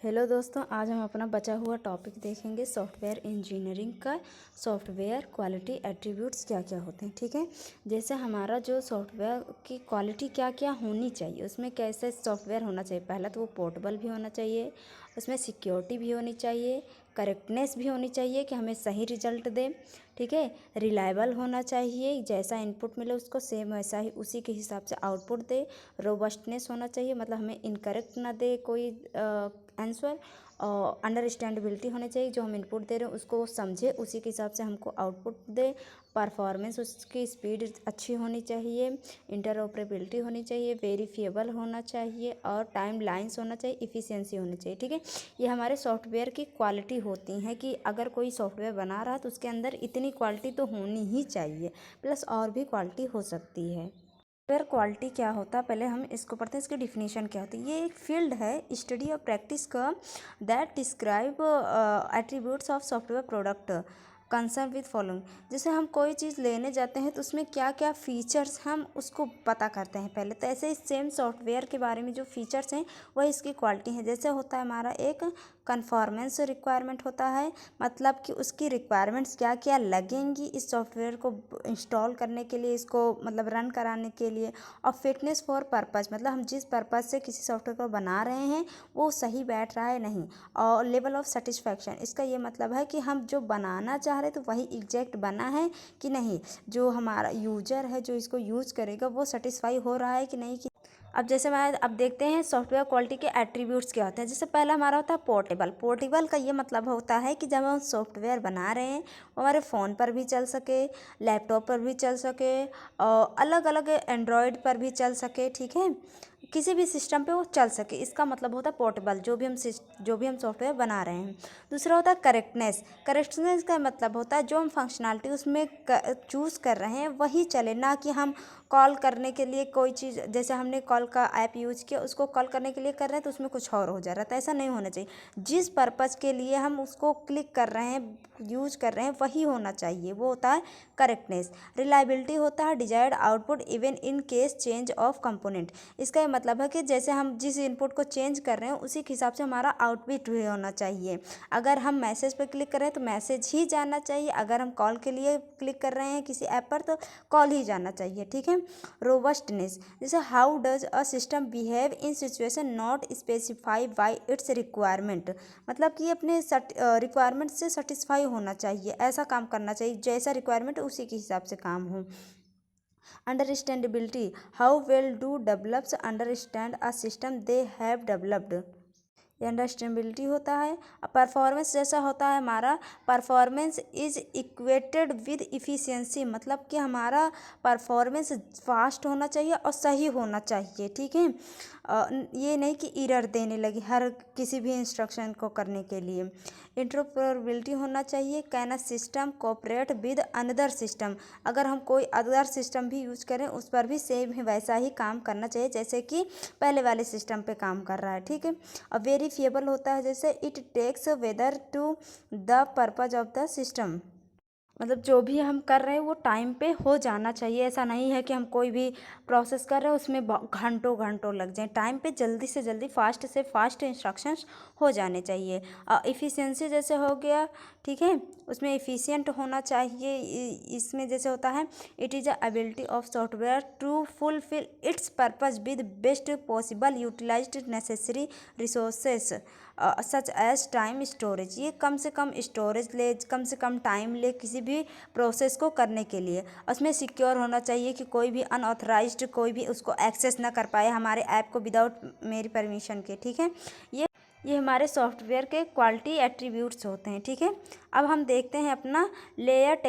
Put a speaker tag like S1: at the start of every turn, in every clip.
S1: Hello दोस्तों, आज हम अपना बचा हुआ टॉपिक देखेंगे सॉफ्टवेयर इंजीनियरिंग का। सॉफ्टवेयर क्वालिटी एट्रीब्यूट्स क्या क्या होते हैं। ठीक है, जैसे हमारा जो सॉफ्टवेयर की क्वालिटी क्या क्या होनी चाहिए, उसमें कैसे सॉफ्टवेयर होना चाहिए। पहला तो वो पोर्टेबल भी होना चाहिए, उसमें सिक्योरिटी भी होनी चाहिए, करेक्टनेस भी होनी चाहिए कि हमें सही रिजल्ट दे। ठीक है, रिलायबल होना चाहिए, जैसा इनपुट मिले उसको सेम वैसा ही उसी के हिसाब से आउटपुट दे। रोबस्टनेस होना चाहिए, मतलब हमें इनकरेक्ट ना दे कोई आंसर। और अंडरस्टैंडेबिलिटी होनी चाहिए, जो हम इनपुट दे रहे हैं उसको वो समझे, उसी के हिसाब से हमको आउटपुट दे। परफॉर्मेंस उसकी स्पीड अच्छी होनी चाहिए, इंटरऑपरेबिलिटी होनी चाहिए, वेरीफिएबल होना चाहिए और टाइम लाइन्स होना चाहिए, इफ़िशियंसी होनी चाहिए। ठीक है, ये हमारे सॉफ्टवेयर की क्वालिटी होती हैं कि अगर कोई सॉफ्टवेयर बना रहा है तो उसके अंदर इतनी क्वालिटी तो होनी ही चाहिए, प्लस और भी क्वालिटी हो सकती है। सॉफ्टवेयर क्वालिटी क्या होता है, पहले हम इसको पढ़ते हैं, इसकी डिफिनीशन क्या होती है। ये एक फील्ड है स्टडी और प्रैक्टिस का that describe attributes of software product concern with following. जैसे हम कोई चीज़ लेने जाते हैं तो उसमें क्या क्या फ़ीचर्स हम उसको पता करते हैं पहले, तो ऐसे ही सेम सॉफ्टवेयर के बारे में जो फ़ीचर्स हैं वही इसकी क्वालिटी है। जैसे होता है हमारा एक कन्फॉर्मेंस रिक्वायरमेंट होता है, मतलब कि उसकी रिक्वायरमेंट्स क्या क्या लगेंगी इस सॉफ्टवेयर को इंस्टॉल करने के लिए, इसको मतलब रन कराने के लिए। और फिटनेस फॉर पर्पज़, मतलब हम जिस पर्पज़ से किसी सॉफ्टवेयर को बना रहे हैं वो सही बैठ रहा है नहीं। और लेवल ऑफ सेटिस्फैक्शन, इसका ये मतलब है कि हम जो बनाना चाह रहे हैं तो वही एग्जैक्ट बना है कि नहीं, जो हमारा यूजर है जो इसको यूज़ करेगा वो सेटिस्फाई हो रहा है कि नहीं। अब जैसे मैं अब देखते हैं सॉफ्टवेयर क्वालिटी के एट्रीब्यूट्स क्या होते हैं। जैसे पहला हमारा होता है पोर्टेबल। पोर्टेबल का ये मतलब होता है कि जब हम सॉफ्टवेयर बना रहे हैं वो हमारे फ़ोन पर भी चल सके, लैपटॉप पर भी चल सके और अलग अलग एंड्रॉयड पर भी चल सके। ठीक है, किसी भी सिस्टम पे वो चल सके, इसका मतलब होता है पोर्टेबल, जो भी हम सॉफ्टवेयर बना रहे हैं। दूसरा होता है करेक्टनेस। करेक्टनेस का मतलब होता है जो हम फंक्शनैलिटी उसमें चूज़ कर रहे हैं वही चले, ना कि हम कॉल करने के लिए कोई चीज़, जैसे हमने कॉल का ऐप यूज़ किया उसको कॉल करने के लिए कर रहे हैं तो उसमें कुछ और हो जा रहा है, तो ऐसा नहीं होना चाहिए। जिस पर्पज़ के लिए हम उसको क्लिक कर रहे हैं, यूज कर रहे हैं, वही होना चाहिए, वो होता है करेक्टनेस। रिलायबिलिटी होता है desired output even in case change of component. इसका ये मतलब है कि जैसे हम जिस इनपुट को चेंज कर रहे हैं उसी के हिसाब से हमारा आउटपुट भी होना चाहिए। अगर हम मैसेज पर क्लिक कर रहे हैं तो मैसेज ही जाना चाहिए, अगर हम कॉल के लिए क्लिक कर रहे हैं किसी ऐप पर तो कॉल ही जाना चाहिए। ठीक है, रोबस्टनेस, जैसे how does a system behave in situation not specify by its requirement, मतलब कि अपने रिक्वायरमेंट से सेटिस्फाई होना चाहिए, ऐसा काम करना चाहिए, जैसा रिक्वायरमेंट उसी के हिसाब से काम हो। Understandability, how well do develops understand a system they have developed. ये अंडरस्टैंडेबिलिटी होता है। परफॉर्मेंस जैसा होता है हमारा, performance is equated with efficiency, मतलब कि हमारा परफॉर्मेंस फास्ट होना चाहिए और सही होना चाहिए। ठीक है, ये नहीं कि एरर देने लगी हर किसी भी इंस्ट्रक्शन को करने के लिए। इंटरऑपरेबिलिटी होना चाहिए, can a system cooperate with another system, अगर हम कोई अदर सिस्टम भी यूज करें उस पर भी सेम ही वैसा ही काम करना चाहिए जैसे कि पहले वाले सिस्टम पे काम कर रहा है। ठीक है, और वेरीफिएबल होता है, जैसे it takes whether to the purpose of the system, मतलब जो भी हम कर रहे हैं वो टाइम पे हो जाना चाहिए। ऐसा नहीं है कि हम कोई भी प्रोसेस कर रहे हैं उसमें घंटों घंटों लग जाए, टाइम पे जल्दी से जल्दी फास्ट से फास्ट इंस्ट्रक्शंस हो जाने चाहिए। इफ़िशियंसी जैसे हो गया, ठीक है, उसमें इफ़िशियंट होना चाहिए। इसमें जैसे होता है it is a ability of software to fulfil its purpose with best possible utilised necessary resources such as time storage, ये कम से कम स्टोरेज ले, कम से कम टाइम ले किसी भी प्रोसेस को करने के लिए। उसमें सिक्योर होना चाहिए कि कोई भी अनऑथराइज्ड कोई भी उसको एक्सेस ना कर पाए हमारे ऐप को विदाउट मेरी परमिशन के। ठीक है, ये हमारे सॉफ्टवेयर के क्वालिटी एट्रीब्यूट्स होते हैं। ठीक है, अब हम देखते हैं अपना layered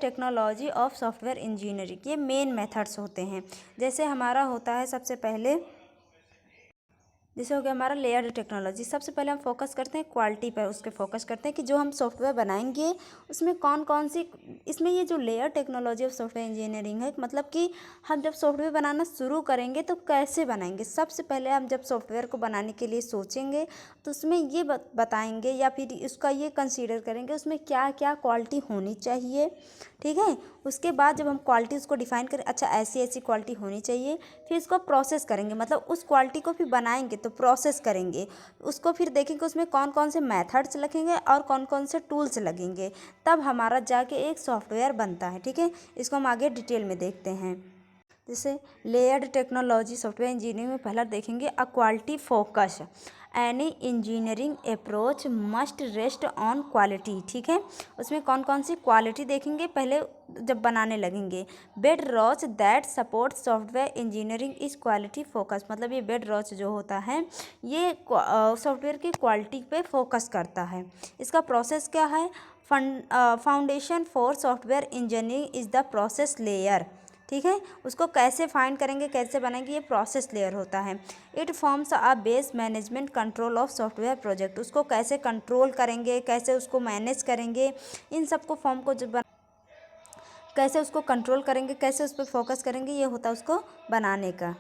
S1: technology of software engineering. ये मेन मेथड्स होते हैं। जैसे हमारा होता है सबसे पहले, जैसे हो गया हमारा लेयर्ड टेक्नोलॉजी, सबसे पहले हम फोकस करते हैं क्वालिटी पर, उसके फोकस करते हैं कि जो हम सॉफ्टवेयर बनाएंगे उसमें कौन कौन सी, इसमें ये जो layer technology of software engineering है, मतलब कि हम जब सॉफ्टवेयर बनाना शुरू करेंगे तो कैसे बनाएंगे। सबसे पहले हम जब सॉफ्टवेयर को बनाने के लिए सोचेंगे तो उसमें ये बताएंगे या फिर इसका ये कंसीडर करेंगे उसमें क्या क्या क्वालिटी होनी चाहिए। ठीक है, उसके बाद जब हम क्वालिटी उसको डिफाइन करें, अच्छा ऐसी ऐसी क्वालिटी होनी चाहिए, फिर इसको प्रोसेस करेंगे, मतलब उस क्वालिटी को फिर बनाएंगे तो प्रोसेस करेंगे, उसको फिर देखेंगे उसमें कौन कौन से मेथड्स लगेंगे और कौन कौन से टूल्स लगेंगे, तब हमारा जाके एक सॉफ्टवेयर बनता है। ठीक है, इसको हम आगे डिटेल में देखते हैं। जैसे लेयर्ड टेक्नोलॉजी सॉफ्टवेयर इंजीनियरिंग में पहला देखेंगे a quality focus. Any engineering approach must rest on quality. ठीक है, उसमें कौन कौन सी क्वालिटी देखेंगे पहले जब बनाने लगेंगे। Bed roach that support software engineering is quality focus, मतलब ये बेड रॉच जो होता है ये सॉफ्टवेयर की क्वालिटी पे फोकस करता है। इसका प्रोसेस क्या है, foundation for software engineering is the process layer. ठीक है, उसको कैसे फाइंड करेंगे, कैसे बनाएंगे, ये प्रोसेस लेयर होता है। It forms a base management control of software project, उसको कैसे कंट्रोल करेंगे, कैसे उसको मैनेज करेंगे, इन सबको फॉर्म को जब कैसे उसको कंट्रोल करेंगे, कैसे उस पर फोकस करेंगे, ये होता है उसको बनाने का।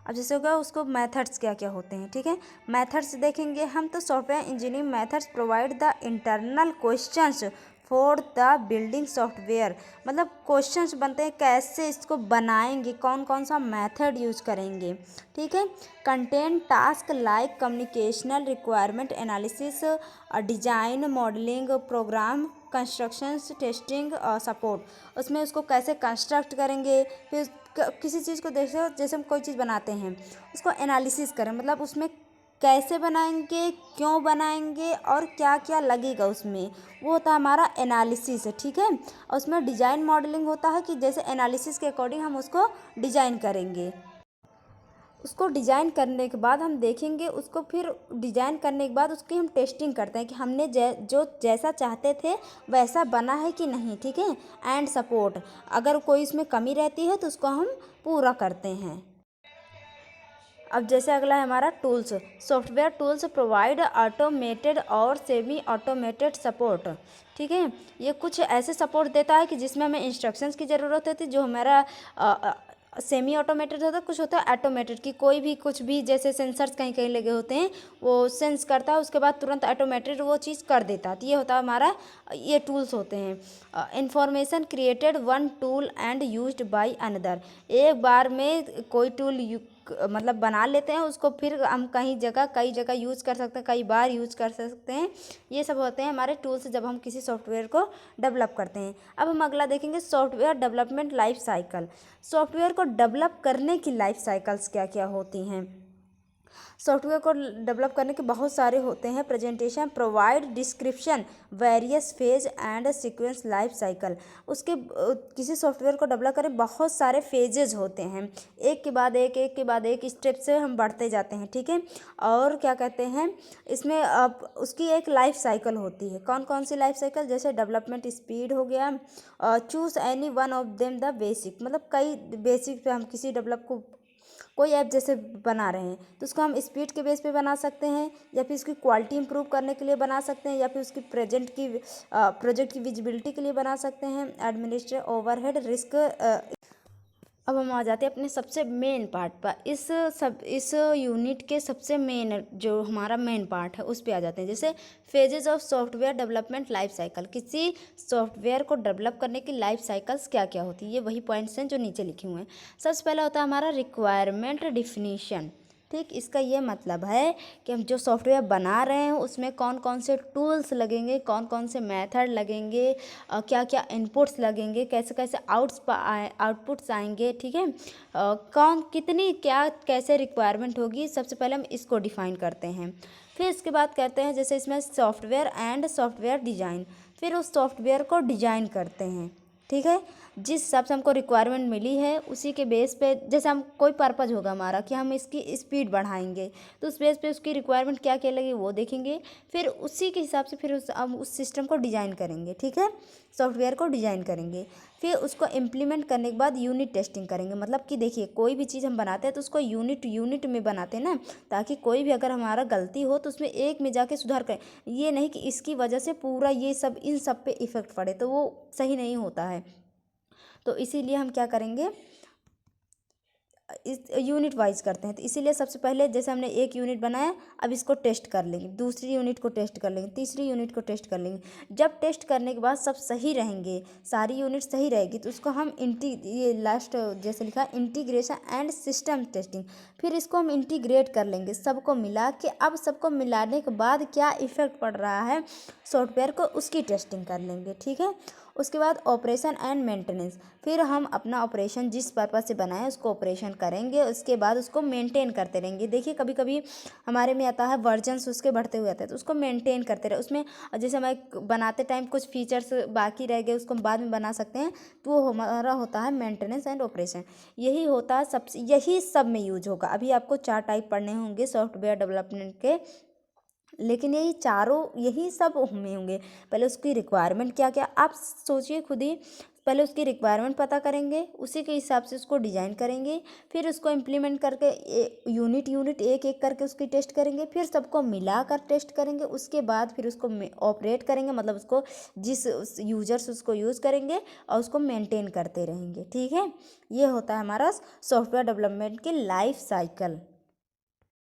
S1: अब जैसे होगा उसको मेथड्स क्या क्या होते हैं। ठीक है, मेथड्स देखेंगे हम तो software engineering methods provide the internal questions for the building software, मतलब क्वेश्चंस बनते हैं कैसे इसको बनाएंगे, कौन कौन सा मेथड यूज करेंगे। ठीक है, contain task like communicational requirement analysis, design, modelling, program constructions, testing, support. उसमें उसको कैसे कंस्ट्रक्ट करेंगे, फिर किसी चीज़ को देखो जैसे हम कोई चीज़ बनाते हैं उसको एनालिसिस करें, मतलब उसमें कैसे बनाएंगे, क्यों बनाएंगे और क्या क्या लगेगा उसमें, वो होता है हमारा एनालिसिस। ठीक है, और उसमें डिज़ाइन मॉडलिंग होता है कि जैसे एनालिसिस के अकॉर्डिंग हम उसको डिज़ाइन करेंगे। उसको डिज़ाइन करने के बाद हम देखेंगे उसको, फिर डिज़ाइन करने के बाद उसकी हम टेस्टिंग करते हैं कि हमने जो जैसा चाहते थे वैसा बना है कि नहीं। ठीक है, एंड सपोर्ट, अगर कोई इसमें कमी रहती है तो उसको हम पूरा करते हैं। अब जैसे अगला है हमारा tools. Software tools provide automated और सेमी ऑटोमेटेड सपोर्ट। ठीक है, ये कुछ ऐसे सपोर्ट देता है कि जिसमें हमें इंस्ट्रक्शंस की ज़रूरत होती है, जो हमारा सेमी ऑटोमेटेड होता है, कुछ होता है ऑटोमेटेड कि कोई भी कुछ भी जैसे सेंसर्स कहीं कहीं लगे होते हैं वो सेंस करता है, उसके बाद तुरंत ऑटोमेटेड वो चीज़ कर देता है। तो ये होता है हमारा, ये टूल्स होते हैं। Information created one tool and used by another, एक बार में कोई टूल मतलब बना लेते हैं उसको, फिर हम कई जगह यूज़ कर सकते हैं, कई बार यूज़ कर सकते हैं। ये सब होते हैं हमारे टूल्स जब हम किसी सॉफ्टवेयर को डेवलप करते हैं। अब हम अगला देखेंगे software development life cycle. Software को डेवलप करने की लाइफ साइकिल्स क्या क्या होती हैं। सॉफ्टवेयर को डेवलप करने के बहुत सारे होते हैं। Presentation provide description various phase and sequence life cycle, उसके किसी सॉफ्टवेयर को डेवलप करें बहुत सारे फेजेज होते हैं, एक के बाद एक स्टेप से हम बढ़ते जाते हैं। ठीक है, और क्या कहते हैं इसमें उसकी एक लाइफ साइकिल होती है। कौन कौन सी लाइफ साइकिल, जैसे डेवलपमेंट स्पीड हो गया, choose any one of them the basic, मतलब कई बेसिक पे हम किसी डेवलप को कोई ऐप जैसे बना रहे हैं तो उसको हम स्पीड के बेस पे बना सकते हैं, या फिर उसकी क्वालिटी इंप्रूव करने के लिए बना सकते हैं, या फिर उसकी प्रोजेक्ट की विजिबिलिटी के लिए बना सकते हैं, एडमिनिस्ट्रेटिव ओवरहेड रिस्क। अब हम आ जाते हैं अपने सबसे मेन पार्ट पर। इस यूनिट के सबसे मेन जो हमारा मेन पार्ट है उस पे आ जाते हैं। जैसे phases of software development life cycle, किसी सॉफ्टवेयर को डेवलप करने की लाइफ साइकिल्स क्या क्या होती है, ये वही पॉइंट्स हैं जो नीचे लिखे हुए हैं। सबसे पहला होता है हमारा रिक्वायरमेंट डिफिनीशन। ठीक, इसका ये मतलब है कि हम जो सॉफ्टवेयर बना रहे हैं उसमें कौन कौन से टूल्स लगेंगे, कौन कौन से मेथड लगेंगे, क्या क्या इनपुट्स लगेंगे, कैसे कैसे आउटपुट्स आएंगे। ठीक है, कौन कितनी क्या कैसे रिक्वायरमेंट होगी, सबसे पहले हम इसको डिफाइन करते हैं। फिर इसके बाद कहते हैं जैसे इसमें सॉफ्टवेयर एंड सॉफ्टवेयर डिज़ाइन, फिर उस सॉफ्टवेयर को डिज़ाइन करते हैं। ठीक है, जिस हिसाब से हमको रिक्वायरमेंट मिली है उसी के बेस पे, जैसे हम कोई पर्पज़ होगा हमारा कि हम इसकी स्पीड बढ़ाएंगे तो उस बेस पे उसकी रिक्वायरमेंट क्या क्या लगी वो देखेंगे, फिर उसी के हिसाब से फिर हम उस सिस्टम को डिज़ाइन करेंगे। ठीक है, सॉफ्टवेयर को डिज़ाइन करेंगे, फिर उसको इम्प्लीमेंट करने के बाद यूनिट टेस्टिंग करेंगे। मतलब कि देखिए कोई भी चीज़ हम बनाते हैं तो उसको यूनिट में बनाते हैं ना, ताकि कोई भी अगर हमारा गलती हो तो उसमें एक में जाके सुधार करें, ये नहीं कि इसकी वजह से पूरा ये सब इन सब पे इफ़ेक्ट पड़े, तो वो सही नहीं होता है। तो इसीलिए हम क्या करेंगे, इस यूनिट वाइज करते हैं। तो इसीलिए सबसे पहले जैसे हमने एक यूनिट बनाया, अब इसको टेस्ट कर लेंगे, दूसरी यूनिट को टेस्ट कर लेंगे, तीसरी यूनिट को टेस्ट कर लेंगे। जब टेस्ट करने के बाद सब सही रहेंगे, सारी यूनिट सही रहेगी, तो उसको हम ये लास्ट जैसे लिखा इंटीग्रेशन एंड सिस्टम टेस्टिंग, फिर इसको हम इंटीग्रेट कर लेंगे सबको मिला के। अब सबको मिलाने के बाद क्या इफेक्ट पड़ रहा है सॉफ्टवेयर को, उसकी टेस्टिंग कर लेंगे। ठीक है, उसके बाद ऑपरेशन एंड मेंटेनेंस, फिर हम अपना ऑपरेशन जिस पर्पज़ से बनाए उसको ऑपरेशन करेंगे, उसके बाद उसको मेंटेन करते रहेंगे। देखिए कभी कभी हमारे में आता है वर्जन्स उसके बढ़ते हुए आते हैं, तो उसको मेंटेन करते रहे। उसमें जैसे हमें बनाते टाइम कुछ फीचर्स बाकी रह गए, उसको हम बाद में बना सकते हैं, तो वो हमारा होता है मेंटेनेंस एंड ऑपरेशन। यही होता है सबसे, यही सब में यूज होगा। अभी आपको 4 टाइप पढ़ने होंगे सॉफ्टवेयर डेवलपमेंट के, लेकिन यही चारों यही सब में होंगे। पहले उसकी रिक्वायरमेंट क्या क्या, आप सोचिए खुद ही। पहले उसकी रिक्वायरमेंट पता करेंगे, उसी के हिसाब से उसको डिज़ाइन करेंगे, फिर उसको इम्प्लीमेंट करके यूनिट यूनिट एक एक करके उसकी टेस्ट करेंगे, फिर सबको मिला कर टेस्ट करेंगे। उसके बाद फिर उसको ऑपरेट करेंगे, मतलब उसको जिस यूजर्स उसको यूज़ करेंगे और उसको मेंटेन करते रहेंगे। ठीक है, ये होता है हमारा सॉफ्टवेयर डेवलपमेंट की लाइफ साइकिल।